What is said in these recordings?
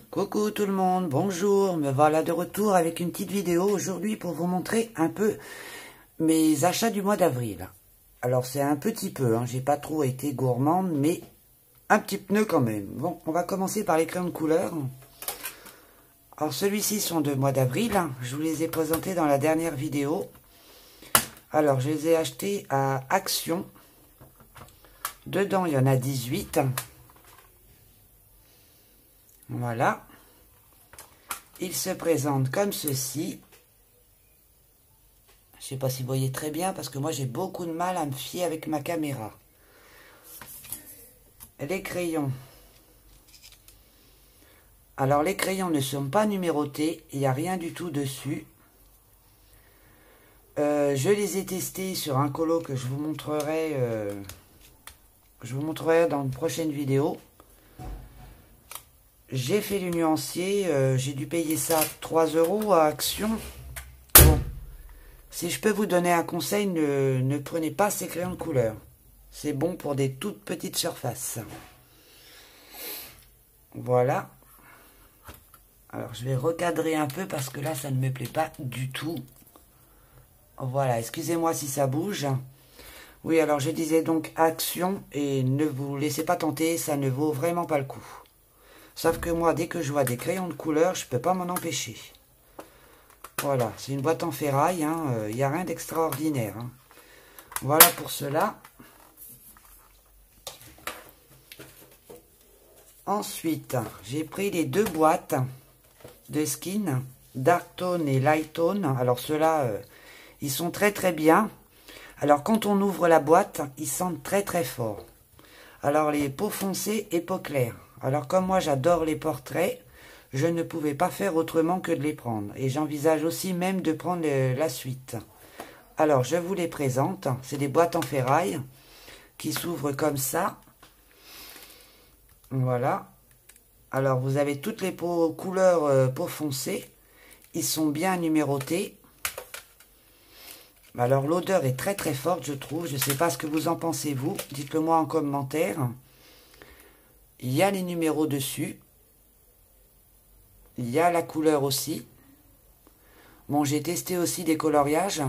Coucou tout le monde, bonjour, me voilà de retour avec une petite vidéo aujourd'hui pour vous montrer un peu mes achats du mois d'avril. Alors c'est un petit peu, j'ai pas trop été gourmande, mais un petit pneu quand même. Bon, on va commencer par les crayons de couleur. Alors celui-ci sont de mois d'avril, je vous les ai présentés dans la dernière vidéo. Alors je les ai achetés à Action. Dedans il y en a 18. Voilà. Il se présente comme ceci. Je ne sais pas si vous voyez très bien parce que moi j'ai beaucoup de mal à me fier avec ma caméra. Les crayons. Alors les crayons ne sont pas numérotés, il n'y a rien du tout dessus. Je les ai testés sur un colo que je vous montrerai dans une prochaine vidéo. J'ai fait le nuancier, j'ai dû payer ça 3 € à Action. Bon, si je peux vous donner un conseil, ne prenez pas ces crayons de couleur. C'est bon pour des toutes petites surfaces. Voilà. Alors je vais recadrer un peu parce que là ça ne me plaît pas du tout. Voilà, excusez-moi si ça bouge. Oui, alors je disais donc Action et ne vous laissez pas tenter, ça ne vaut vraiment pas le coup. Sauf que moi, dès que je vois des crayons de couleur, je ne peux pas m'en empêcher. Voilà, c'est une boîte en ferraille, il n'y a rien d'extraordinaire. Voilà pour cela. Ensuite, j'ai pris les deux boîtes de Skin, Dark Tone et Light Tone. Alors ceux-là, ils sont très très bien. Alors quand on ouvre la boîte, ils sentent très très fort. Alors les peaux foncées et peaux claires. Alors comme moi j'adore les portraits, je ne pouvais pas faire autrement que de les prendre. Et j'envisage aussi même de prendre la suite. Alors je vous les présente. C'est des boîtes en ferraille qui s'ouvrent comme ça. Voilà. Alors vous avez toutes les peaux couleurs peau foncée. Ils sont bien numérotés. Alors l'odeur est très très forte je trouve. Je ne sais pas ce que vous en pensez vous. Dites-le moi en commentaire. Il y a les numéros dessus. Il y a la couleur aussi. Bon, j'ai testé aussi des coloriages.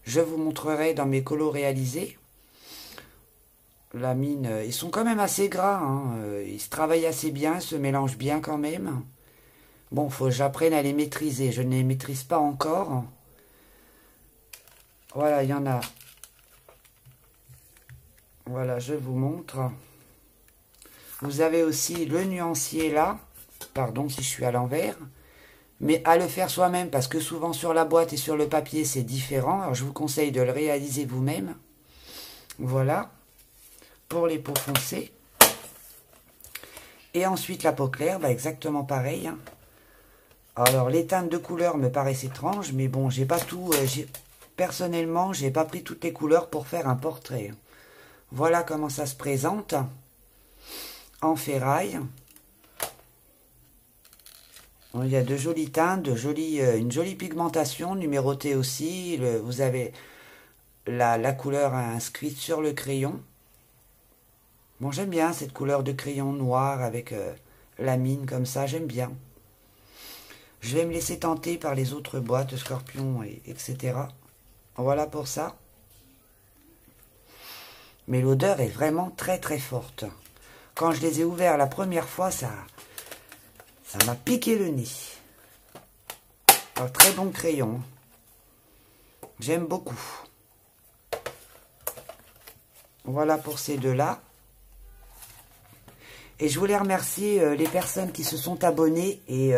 Je vous montrerai dans mes colos réalisés. La mine, ils sont quand même assez gras. Ils se travaillent assez bien, se mélangent bien quand même. Bon, faut que j'apprenne à les maîtriser. Je ne les maîtrise pas encore. Voilà, il y en a. Voilà, je vous montre. Vous avez aussi le nuancier là, pardon si je suis à l'envers, mais à le faire soi-même parce que souvent sur la boîte et sur le papier c'est différent, alors je vous conseille de le réaliser vous-même. Voilà, pour les peaux foncées. Et ensuite la peau claire, exactement pareil. Alors les teintes de couleurs me paraissent étranges, mais bon, j'ai pas tout, personnellement j'ai pas pris toutes les couleurs pour faire un portrait. Voilà comment ça se présente. En ferraille. Il y a de jolies teintes, une jolie pigmentation, numérotée aussi. Vous avez la couleur inscrite sur le crayon. Bon, j'aime bien cette couleur de crayon noir avec la mine comme ça, j'aime bien. Je vais me laisser tenter par les autres boîtes, Scorpion, etc. Voilà pour ça. Mais l'odeur est vraiment très très forte. Quand je les ai ouverts la première fois, ça m'a piqué le nez. Alors, très bon crayon. J'aime beaucoup. Voilà pour ces deux-là. Et je voulais remercier les personnes qui se sont abonnées et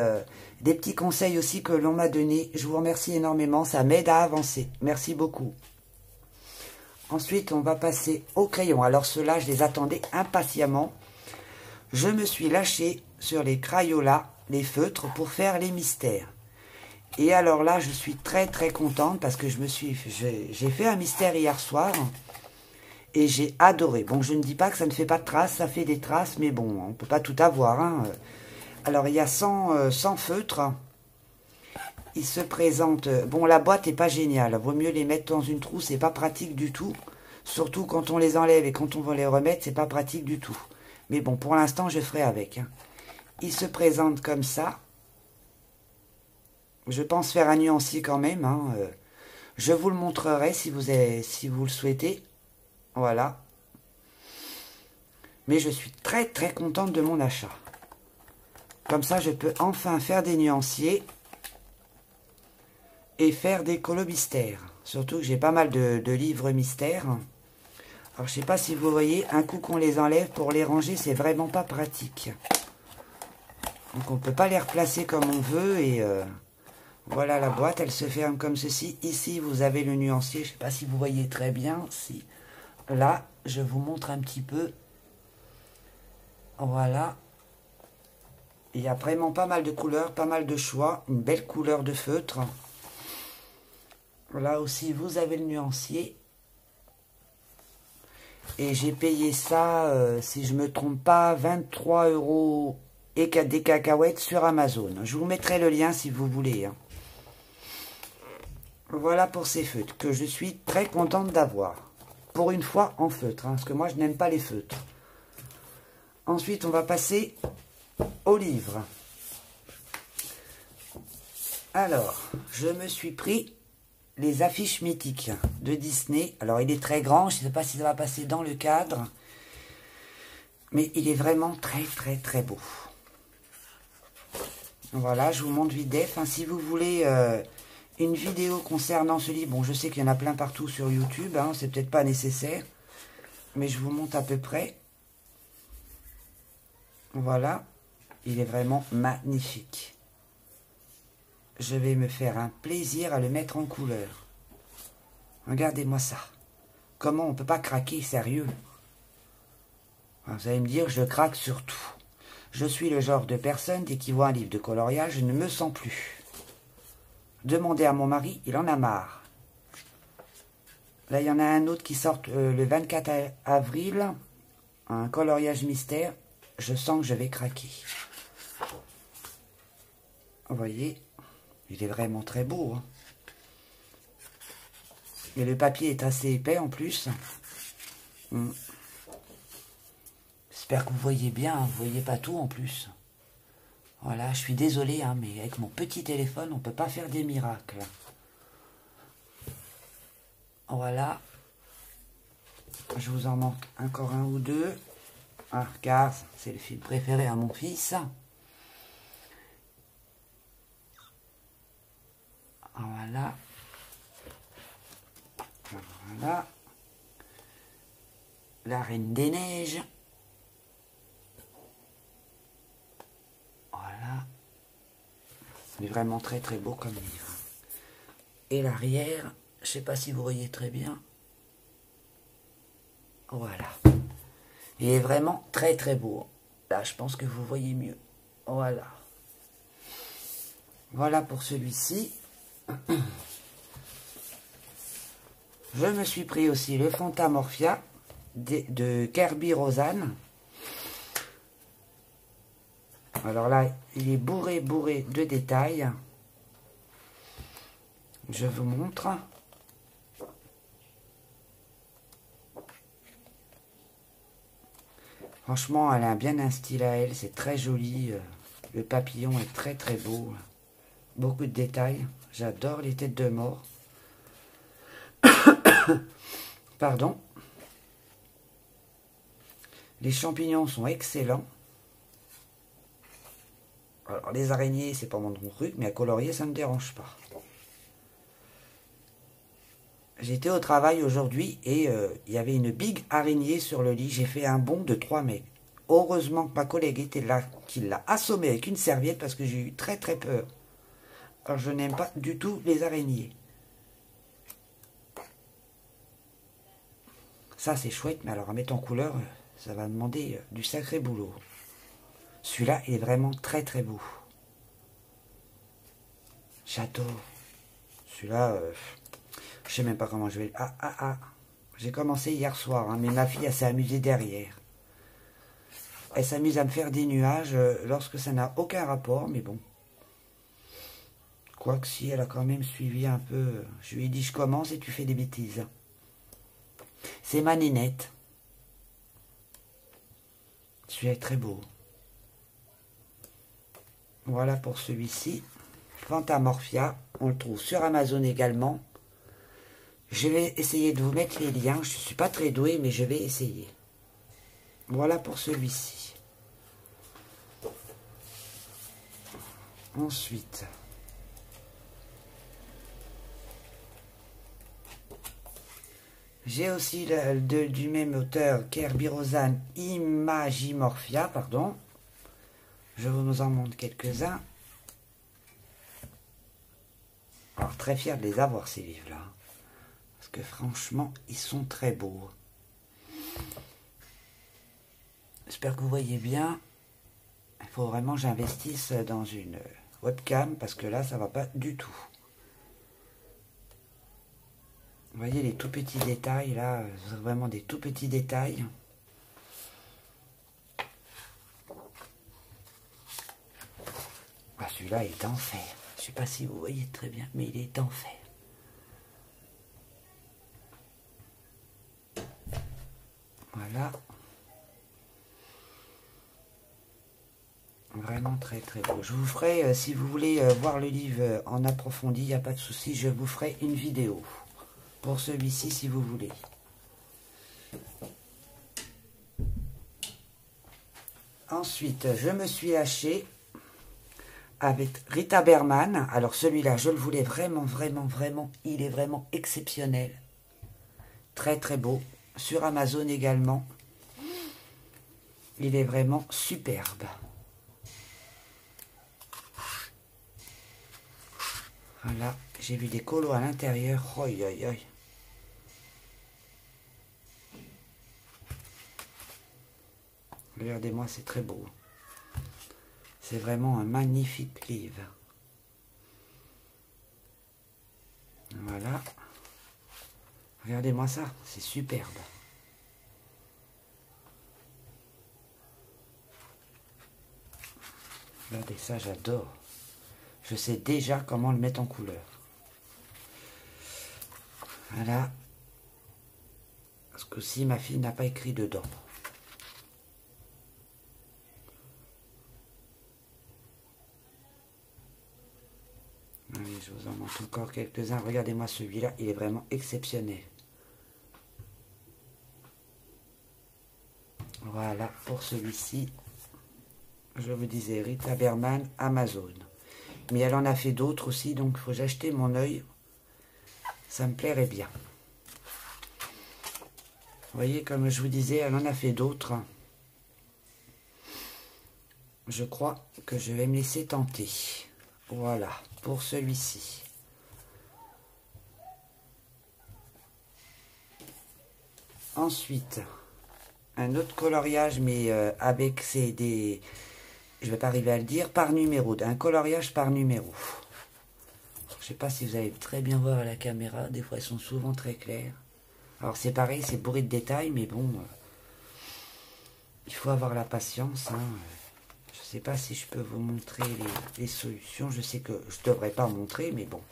des petits conseils aussi que l'on m'a donnés. Je vous remercie énormément, ça m'aide à avancer. Merci beaucoup. Ensuite, on va passer au crayon. Alors ceux-là, je les attendais impatiemment. Je me suis lâchée sur les Crayola, les feutres, pour faire les mystères. Et alors là, je suis très très contente parce que j'ai fait un mystère hier soir et j'ai adoré. Bon, je ne dis pas que ça ne fait pas de traces, ça fait des traces, mais bon, on ne peut pas tout avoir. Alors, il y a 100 feutres. Ils se présentent... Bon, la boîte n'est pas géniale. Vaut mieux les mettre dans une trousse, c'est pas pratique du tout. Surtout quand on les enlève et quand on va les remettre, c'est pas pratique du tout. Mais bon, pour l'instant, je ferai avec. il se présente comme ça. Je pense faire un nuancier quand même. Hein. Je vous le montrerai si vous le souhaitez. Voilà. Mais je suis très très contente de mon achat. Comme ça, je peux enfin faire des nuanciers et faire des colos mystères. Surtout que j'ai pas mal de livres mystères. Alors, je sais pas si vous voyez, un coup qu'on les enlève, pour les ranger, c'est vraiment pas pratique. Donc, on peut pas les replacer comme on veut. Et voilà la boîte, elle se ferme comme ceci. Ici, vous avez le nuancier. Je sais pas si vous voyez très bien. Si. Là, je vous montre un petit peu. Voilà. Il y a vraiment pas mal de couleurs, pas mal de choix. Une belle couleur de feutre. Là aussi, vous avez le nuancier. Et j'ai payé ça, si je ne me trompe pas, 23 € et des cacahuètes sur Amazon. Je vous mettrai le lien si vous voulez. Hein. Voilà pour ces feutres que je suis très contente d'avoir. Pour une fois en feutre, hein, parce que moi je n'aime pas les feutres. Ensuite, on va passer au livre. Alors, je me suis pris les affiches mythiques de Disney. Alors, il est très grand, je ne sais pas si ça va passer dans le cadre. Mais il est vraiment très, très, très beau. Voilà, je vous montre vite def. Hein, si vous voulez une vidéo concernant ce livre, bon, je sais qu'il y en a plein partout sur YouTube. Hein, c'est peut-être pas nécessaire. Mais je vous montre à peu près. Voilà. Il est vraiment magnifique. Je vais me faire un plaisir à le mettre en couleur. Regardez-moi ça. Comment on ne peut pas craquer, sérieux? Vous allez me dire, je craque sur tout. Je suis le genre de personne, dès qu'il voit un livre de coloriage, je ne me sens plus. Demandez à mon mari, il en a marre. Là, il y en a un autre qui sort le 24 avril. Un coloriage mystère. Je sens que je vais craquer. Vous voyez? Il est vraiment très beau. Hein. Et le papier est assez épais en plus. J'espère que vous voyez bien. Vous ne voyez pas tout en plus. Voilà, je suis désolé, hein, mais avec mon petit téléphone, on ne peut pas faire des miracles. Voilà. Je vous en manque encore un ou deux. Ah, car c'est le film préféré à mon fils. Voilà. Voilà. La Reine des Neiges. Voilà. C'est vraiment très très beau comme livre. Et l'arrière, je ne sais pas si vous voyez très bien. Voilà. Il est vraiment très très beau. Là, je pense que vous voyez mieux. Voilà. Voilà pour celui-ci. Je me suis pris aussi le Fantamorphia de Kirby Rosanne. Alors là, il est bourré de détails. Je vous montre. Franchement, elle a bien un style à elle. C'est très joli. Le papillon est très très beau. Beaucoup de détails. J'adore les têtes de mort. Pardon. Les champignons sont excellents. Alors, les araignées, c'est pas mon truc, mais à colorier, ça ne me dérange pas. J'étais au travail aujourd'hui et il y avait une big araignée sur le lit. J'ai fait un bond de 3 mètres. Heureusement que ma collègue était là, qui l'a assommée avec une serviette parce que j'ai eu très très peur. Alors, je n'aime pas du tout les araignées. Ça, c'est chouette, mais alors à mettre en couleur, ça va demander du sacré boulot. Celui-là est vraiment très très beau. J'adore. Celui-là, je sais même pas comment je vais... Ah. J'ai commencé hier soir, hein, mais ma fille, elle s'est amusée derrière. Elle s'amuse à me faire des nuages lorsque ça n'a aucun rapport, mais bon. Quoique si, elle a quand même suivi un peu... Je lui ai dit, je commence et tu fais des bêtises. C'est ma nénette. Celui-là est très beau. Voilà pour celui-ci. Fantamorphia, on le trouve sur Amazon également. Je vais essayer de vous mettre les liens. Je ne suis pas très doué, mais je vais essayer. Voilà pour celui-ci. Ensuite, j'ai aussi du même auteur, Kerby Rosanne, Imagimorphia, pardon. Je vous en montre quelques-uns. Alors, très fier de les avoir, ces livres-là. Parce que franchement, ils sont très beaux. J'espère que vous voyez bien. Il faut vraiment que j'investisse dans une webcam, parce que là, ça va pas du tout. Vous voyez les tout petits détails, là, vraiment des tout petits détails. Ah, celui-là est en fer. Je ne sais pas si vous voyez très bien, mais il est en fer. Voilà. Vraiment très très beau. Je vous ferai, si vous voulez voir le livre en approfondi, il n'y a pas de souci, je vous ferai une vidéo. Pour celui-ci, si vous voulez. Ensuite, je me suis lâché avec Rita Berman. Alors celui-là, je le voulais vraiment, vraiment, vraiment. Il est vraiment exceptionnel. Très, très beau. Sur Amazon également. Il est vraiment superbe. Voilà, j'ai vu des colos à l'intérieur. Oi, oi, oi. Regardez-moi, c'est très beau. C'est vraiment un magnifique livre. Voilà. Regardez-moi ça, c'est superbe. Regardez ça, j'adore. Je sais déjà comment le mettre en couleur. Voilà. Parce que si ma fille n'a pas écrit dedans. Allez, je vous en montre encore quelques-uns. Regardez-moi celui-là, il est vraiment exceptionnel. Voilà, pour celui-ci, je vous disais, Rita Berman, Amazon. Mais elle en a fait d'autres aussi, donc il faut que j'achète mon œil. Ça me plairait bien. Vous voyez, comme je vous disais, elle en a fait d'autres. Je crois que je vais me laisser tenter. Voilà, pour celui-ci. Ensuite, un autre coloriage, mais avec c'est des... Je ne vais pas arriver à le dire, par numéro. Un coloriage par numéro. Je ne sais pas si vous allez très bien voir à la caméra. Des fois, elles sont souvent très claires. Alors, c'est pareil, c'est bourré de détails, mais bon... il faut avoir la patience. Hein. Je ne sais pas si je peux vous montrer les solutions. Je sais que je ne devrais pas montrer, mais bon.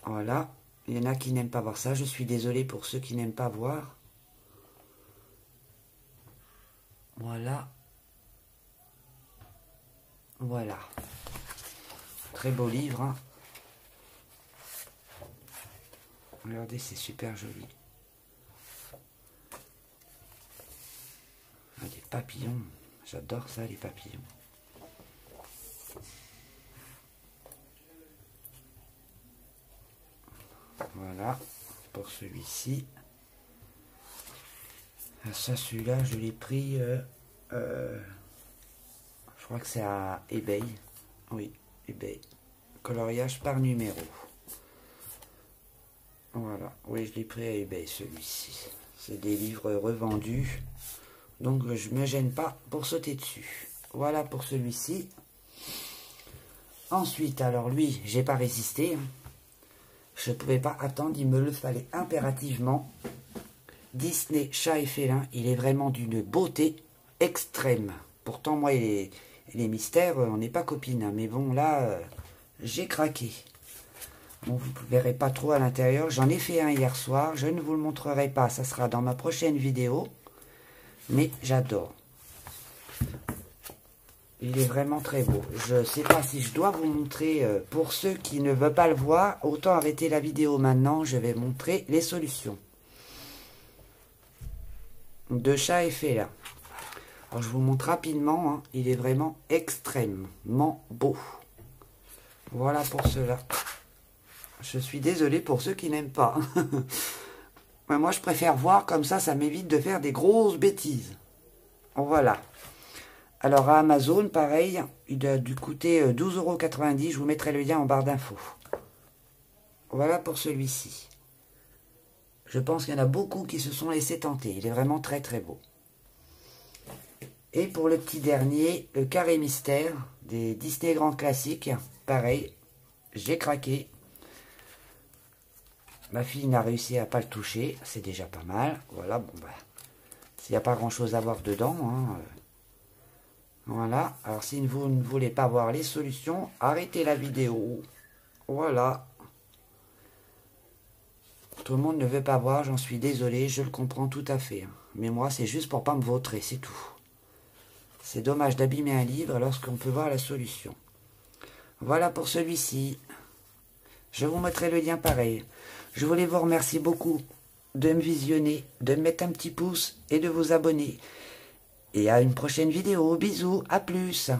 Voilà. Il y en a qui n'aiment pas voir ça. Je suis désolé pour ceux qui n'aiment pas voir. Voilà. Voilà. Très beau livre. Hein. Regardez, c'est super joli. Ah, des papillons. J'adore ça, les papillons. Voilà, pour celui-ci. Ça, celui-là, je l'ai pris... je crois que c'est à eBay. Oui, eBay. Coloriage par numéro. Voilà, oui, je l'ai pris à eBay, celui-ci. C'est des livres revendus. Donc, je ne me gêne pas pour sauter dessus. Voilà pour celui-ci. Ensuite, alors lui, j'ai pas résisté. Je ne pouvais pas attendre, il me le fallait impérativement. Disney, chat et félin, il est vraiment d'une beauté extrême. Pourtant, moi, les mystères, on n'est pas copines. Hein, mais bon, là, j'ai craqué. Bon, vous ne verrez pas trop à l'intérieur. J'en ai fait un hier soir. Je ne vous le montrerai pas. Ça sera dans ma prochaine vidéo. Mais j'adore. Il est vraiment très beau. Je ne sais pas si je dois vous montrer, pour ceux qui ne veulent pas le voir, autant arrêter la vidéo maintenant, je vais montrer les solutions. De chat est fait là. Alors je vous montre rapidement, hein, il est vraiment extrêmement beau. Voilà pour cela. Je suis désolé pour ceux qui n'aiment pas. Mais moi je préfère voir comme ça m'évite de faire des grosses bêtises. Voilà. Alors à Amazon, pareil, il a dû coûter 12,90 €. Je vous mettrai le lien en barre d'infos. Voilà pour celui-ci. Je pense qu'il y en a beaucoup qui se sont laissés tenter. Il est vraiment très très beau. Et pour le petit dernier, le carré mystère des Disney Grand Classiques. Pareil, j'ai craqué. Ma fille n'a réussi à pas le toucher. C'est déjà pas mal. Voilà, bon bah, s'il n'y a pas grand chose à voir dedans, hein, voilà, alors si vous ne voulez pas voir les solutions, arrêtez la vidéo. Voilà. Tout le monde ne veut pas voir, j'en suis désolé, je le comprends tout à fait. Mais moi, c'est juste pour pas me vautrer, c'est tout. C'est dommage d'abîmer un livre lorsqu'on peut voir la solution. Voilà pour celui-ci. Je vous mettrai le lien pareil. Je voulais vous remercier beaucoup de me visionner, de me mettre un petit pouce et de vous abonner. Et à une prochaine vidéo. Bisous, à plus.